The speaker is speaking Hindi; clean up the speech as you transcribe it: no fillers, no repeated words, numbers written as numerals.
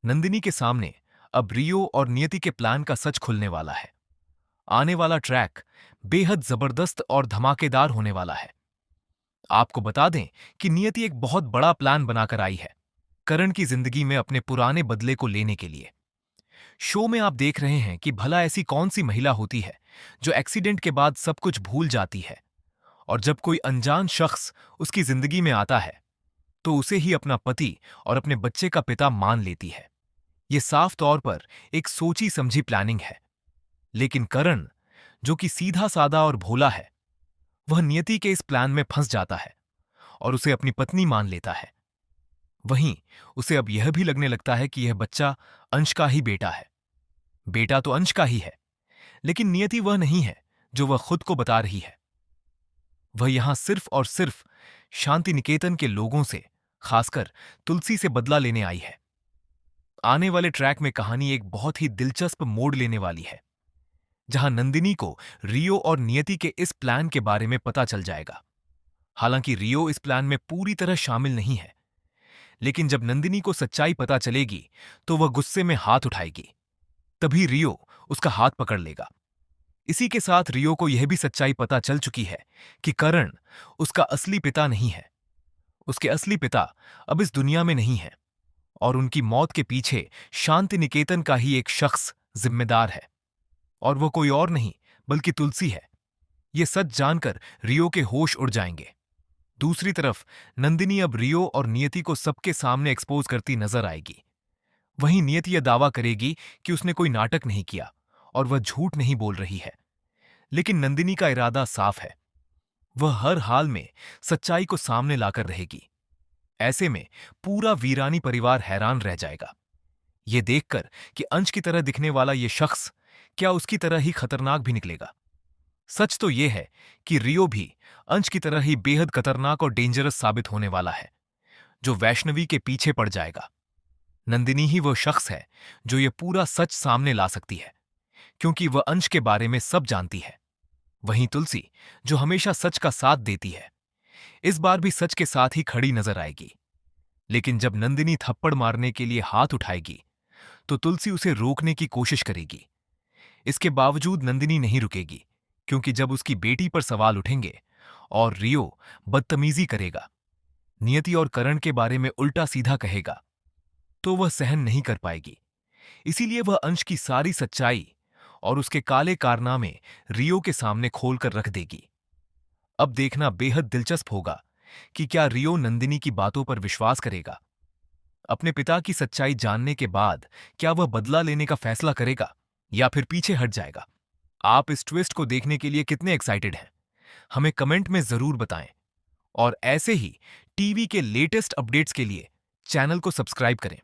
नंदिनी के सामने अब रियो और नियति के प्लान का सच खुलने वाला है। आने वाला ट्रैक बेहद जबरदस्त और धमाकेदार होने वाला है। आपको बता दें कि नियति एक बहुत बड़ा प्लान बनाकर आई है, करण की जिंदगी में अपने पुराने बदले को लेने के लिए। शो में आप देख रहे हैं कि भला ऐसी कौन सी महिला होती है जो एक्सीडेंट के बाद सब कुछ भूल जाती है, और जब कोई अनजान शख्स उसकी जिंदगी में आता है तो उसे ही अपना पति और अपने बच्चे का पिता मान लेती है। यह साफ तौर पर एक सोची समझी प्लानिंग है। लेकिन करण, जो कि सीधा सादा और भोला है, वह नियति के इस प्लान में फंस जाता है और उसे अपनी पत्नी मान लेता है। वहीं उसे अब यह भी लगने लगता है कि यह बच्चा अंश का ही बेटा है। बेटा तो अंश का ही है, लेकिन नियति वह नहीं है जो वह खुद को बता रही है। वह यहां सिर्फ और सिर्फ शांति निकेतन के लोगों से, खासकर तुलसी से बदला लेने आई है। आने वाले ट्रैक में कहानी एक बहुत ही दिलचस्प मोड़ लेने वाली है, जहां नंदिनी को रियो और नियति के इस प्लान के बारे में पता चल जाएगा। हालांकि रियो इस प्लान में पूरी तरह शामिल नहीं है, लेकिन जब नंदिनी को सच्चाई पता चलेगी तो वह गुस्से में हाथ उठाएगी। तभी रियो उसका हाथ पकड़ लेगा। इसी के साथ रियो को यह भी सच्चाई पता चल चुकी है कि करण उसका असली पिता नहीं है। उसके असली पिता अब इस दुनिया में नहीं है और उनकी मौत के पीछे शांति निकेतन का ही एक शख्स जिम्मेदार है, और वो कोई और नहीं बल्कि तुलसी है। ये सच जानकर रियो के होश उड़ जाएंगे। दूसरी तरफ नंदिनी अब रियो और नियति को सबके सामने एक्सपोज करती नजर आएगी। वहीं नियति यह दावा करेगी कि उसने कोई नाटक नहीं किया और वह झूठ नहीं बोल रही है। लेकिन नंदिनी का इरादा साफ है, वह हर हाल में सच्चाई को सामने लाकर रहेगी। ऐसे में पूरा वीरानी परिवार हैरान रह जाएगा, यह देखकर कि अंश की तरह दिखने वाला यह शख्स क्या उसकी तरह ही खतरनाक भी निकलेगा। सच तो यह है कि रियो भी अंश की तरह ही बेहद खतरनाक और डेंजरस साबित होने वाला है, जो वैष्णवी के पीछे पड़ जाएगा। नंदिनी ही वह शख्स है जो यह पूरा सच सामने ला सकती है, क्योंकि वह अंश के बारे में सब जानती है। वहीं तुलसी, जो हमेशा सच का साथ देती है, इस बार भी सच के साथ ही खड़ी नजर आएगी। लेकिन जब नंदिनी थप्पड़ मारने के लिए हाथ उठाएगी तो तुलसी उसे रोकने की कोशिश करेगी। इसके बावजूद नंदिनी नहीं रुकेगी, क्योंकि जब उसकी बेटी पर सवाल उठेंगे और रियो बदतमीजी करेगा, नियति और करण के बारे में उल्टा सीधा कहेगा, तो वह सहन नहीं कर पाएगी। इसीलिए वह अंश की सारी सच्चाई और उसके काले कारनामे रियो के सामने खोलकर रख देगी। अब देखना बेहद दिलचस्प होगा कि क्या रियो नंदिनी की बातों पर विश्वास करेगा। अपने पिता की सच्चाई जानने के बाद क्या वह बदला लेने का फैसला करेगा या फिर पीछे हट जाएगा। आप इस ट्विस्ट को देखने के लिए कितने एक्साइटेड हैं, हमें कमेंट में जरूर बताएं। और ऐसे ही टीवी के लेटेस्ट अपडेट्स के लिए चैनल को सब्सक्राइब करें।